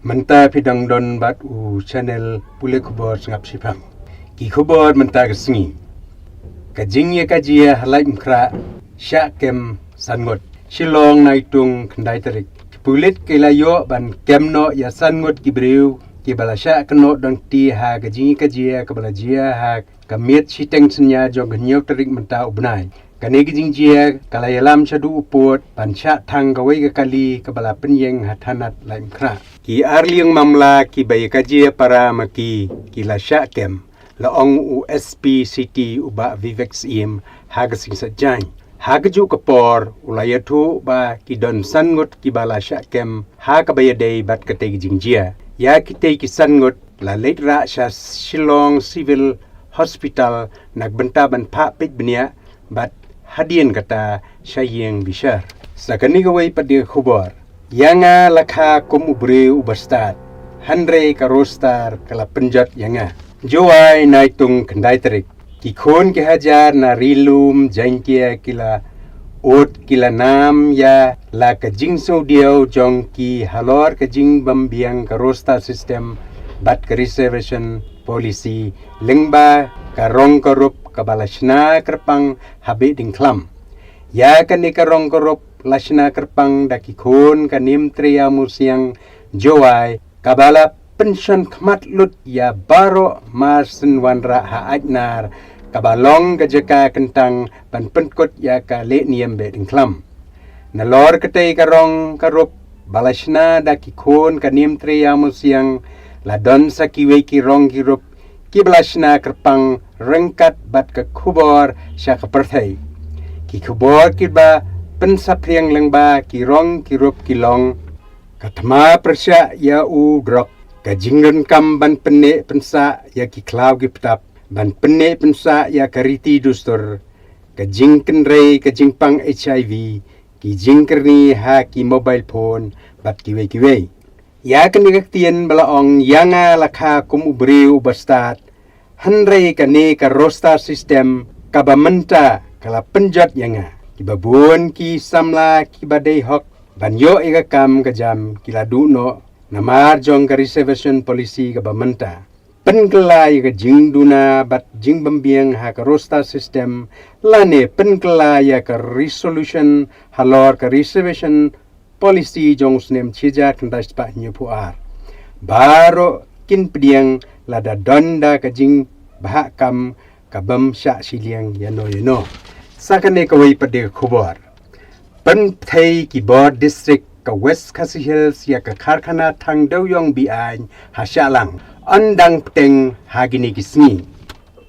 Menta pidang don bat channel pule kubor ngap sipang. Ki kubor menta kesengi. Kajingnya kajia halai mkra syak kem sangot. Shilong naitung kendai terik. Pulit kilayo ban kemno ya sangot ki briew ki balasya keno dong ti ha kajingi kajia kabalajia ha kamiet siteng senya jong kenyau terik menta ubnai. Kanegi jingjia kalayalam syadu uput pansya thang kawai kekali kebala penyeng hatanat lain kra. Ki arliang mamla ki bayi kajia para maki ki la syakem laong USP City uba Vivex im hagasing sajany. Hagaju kepor ulayatu ba ki don sangut ki bala syakem ha kabaya day bat kategi jingjia. Ya kitay ki sangut la letra sya Shillong Civil Hospital nagbenta ban pak pit benia bat hadian kata syayeng bishar. Sakani gawai pada khubor. Yanga lakha kum ubre ubastad. Handre karostar kala pynjot yanga. Jowai naitung kendai terik. Kikon ke hajar na rilum jangkia kila ot kila nam ya la kajing saudiau jong ki halor kajing bambiang karostar system bat ke reservation policy lengba karong korup kabalashna kerpang habit ding klam. Ya kan ikarong korup lashna kerpang daki khon kanim triya musiang jowai kabala pension khmat lut ya baro marsen wanra ha ajnar kabalong kajaka kentang pan penkot ya ka le niam be ding klam. Nalor ketei karong korup balashna daki khon kanim triya musiang ladon sakiwe kirong kirup kiblashna kerpang rengkat bat ke kubor sya keperthai. Ki kubor kiba pensapriang lengba kirong kirup kilong katma persya ya u drop kajingren kam ban penne pensa ya ki klau ki petap ban penne pensa ya kariti dustur kajing kenrei kajingpang HIV ki jingkerni ha ki mobile phone bat kiwe ya kenigaktian balaong yanga lakha kum ubri ubastad handrei kane ka roster system kabamenta kala pynjot yanga kibabun ki samla kibadei hok banyo igakam kajam kiladuno namar jong ka reservation policy kabamenta penkela iga jingduna bat jingbambiang ha ka roster system lane penkela ya ka resolution halor ka reservation policy jong snem chija kandas pa nyupuar baro kin pediang lada donda kajing bahakam kabam syak siliang yano sakane kawai pada khubor pen thai ki board district ka west khasi hills ya ka kharkhana thang doyong bi an hasyalang andang pteng hagini kisni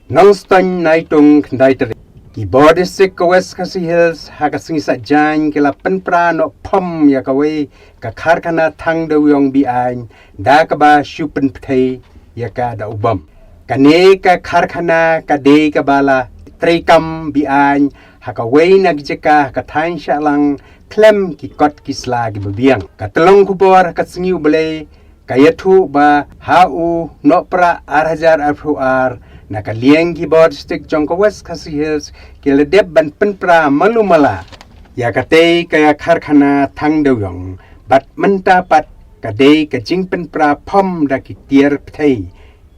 nongstan naitung khandai ter ki board district ka west khasi hills hagasing sa jan kila penpra no phom ya kawai ka kharkhana thang doyong bi an da ka ba shupen pthai ya ka da ubam kane ka kharkhana ka de ka bala trekam bi an hakawai nagjeka ka thain shalang klem ki kot ki slag biang ka telong kubor ka singiu bele kayathu ba hau no pra arhajar ar na ka lieng ki board stick jong ka west khasi hills ke le deb ban penpra malumala ya ka te ka kharkhana thang doyong bat menta pat ka de ka jing penpra phom da ki tier pthai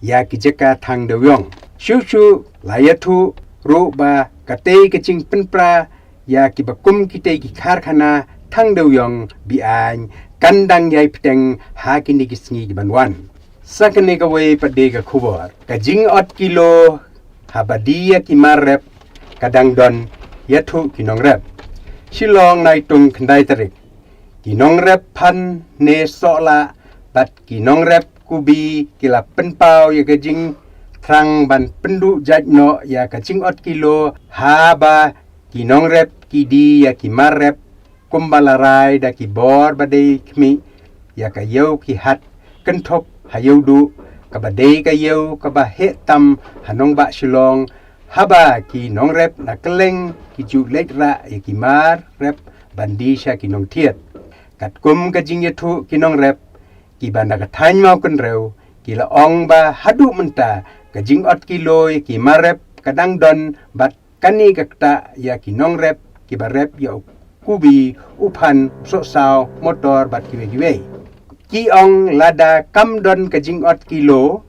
ya ki jeka thang doyong shu layathu ru ba ka te ka jing penpra ya ki bakum ki te ki kharkhana thang doyong bi an kandang yai pteng ha ki ni kisngi banwan sakane ka we pade ka khubor ka jing ot kilo habadia ki marrep kadang don yathu kinong rep Shillong naitung khandai tarik kinong rep phan ne sola bat kinong rep kubi kila penpau ya kajing trang ban pendu jajno ya kajing ot kilo haba kinong rep kidi ya ki marrep kumbalarai da ki bor badai kmi ya ka yau ki hat kenthop hayau du ka badai ka yau ka ba hetam hanong ba Shillong haba ki nong rep na keleng ki ju letra ya ki mar rep bandi sya ki nong tiet kat kum ka jing yathu ki nong rep ki banda ka thain mau kun reu ki la ong ba hadu menta ka jing ot kilo ya ki marep kadang don bat kani kakta ya ki nong rep ki ba rep ya kubi upan so sao motor bat kiwe ki ong lada kam don ka jing ot kilo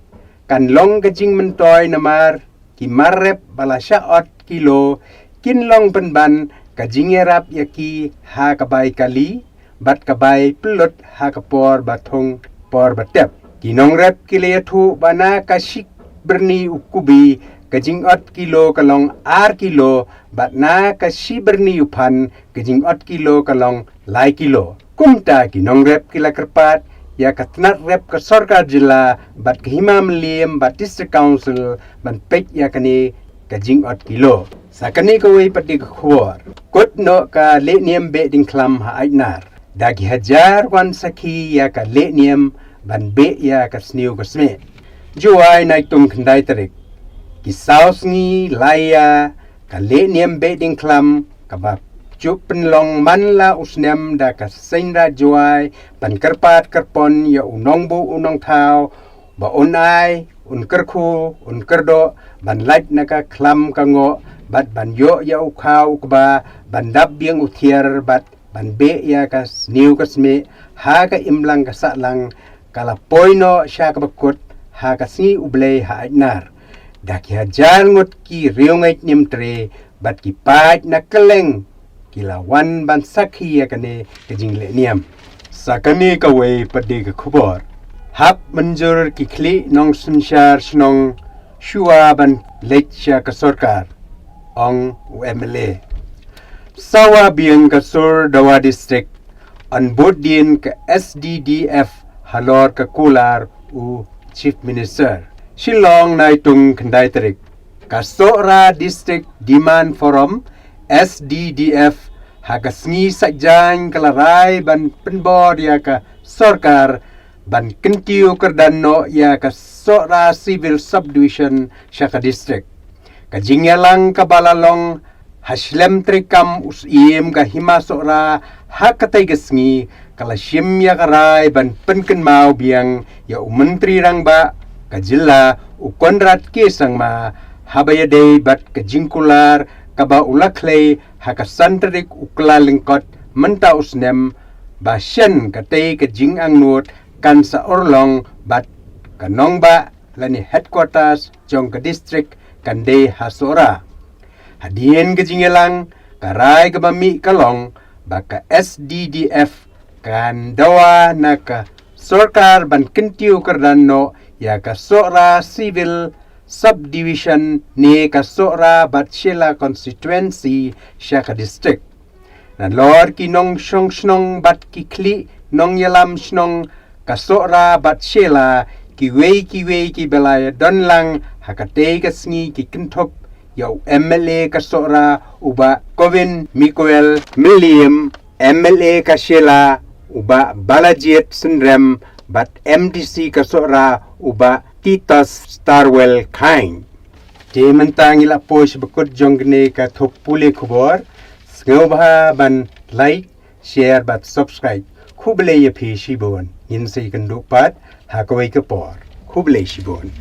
kan long ka jing mentoy namar ki marrep bala sya ot kilo kin long penban ka jing erap yaki ha kabay kali bat kabay pelot ha kapor batong por batep kinong rep kilayathu bana kasik berni ukubi kajing ot kilo kalong ar kilo bat na kasi berni upan kajing ot kilo kalong lai kilo kumta kinong rep kila kerpat ya katnat rep ke sorkar jila bat kehima melim bat district council ban pek ya kani kajing ot kilo sakani kawai pati kuwar kot no ka le niem be ding klam ha ainar dagi hajar wan saki ya ka le niem ban be ya ka sniu ka sme juai naik tum kendai terik kisaus ngi laya ka le niem be ding klam ka ba chup penlong man la usnem da ka seinra juai ban kerpat kerpon ya unong bu unong thau ba onai un kerku un kerdo ban lait naka klam ka ngo bat ban yo ya ukhau ba ban dab biang uthier bat ban be ya ka sniu ka sme ha ka imlang ka salang kala poino sya ka bakut ha ka sni ublei ha ainar daki hajar ngut ki riungait nimtre bat ki pait na keleng kilawan ban sakhi ya kane kejing le niam sakane ka wei pade ka khubor hap manjur ki khli nong sunshar snong shua ban lecha ka sarkar ong UMLA sawa biang ka sur dawa district an bodin ka SDDF halor ka kular u chief minister Shillong naitung kendai terik kasora district demand forum SDDF hagasngi sajang kalarai ban penbor ya ka sorkar ban kentiu kerdano ya ka sora civil subdivision syaka district kajingelang kabalalong haslem trikam usim ka hima sora hakatai gasngi kala syim ya karai ban penken mau biang ya menteri rang ba kajilla ukonrat kesang ma habayade bat kajingkular kaba ulakle hakasantrik ukla lingkot menta usnem basyan katay kajing angnut kan sa orlong bat kanong ba lani headquarters jong ka district kande hasora hadien kajingelang karay kabami kalong baka SDDF kan dawa naka sorkar ban kentiu kardano ya kasora civil subdivision ni kasora batshela constituency syaka district na lor kinong syong snong bat kikli nong yalam snong kasora batshela kiwei ki belaya donlang hakate kasngi kikentop yau MLA kasora uba Kovin Mikuel Miliam MLA kasela uba Balajit Sindrem bat MDC kasora uba Titus Starwell Kain. Di mentang ila posh bekut jongne ka thop pule khubor sngobha ban like share bat subscribe khuble ye phi shibon yin sei kan dupat hakawai ka por khuble shibon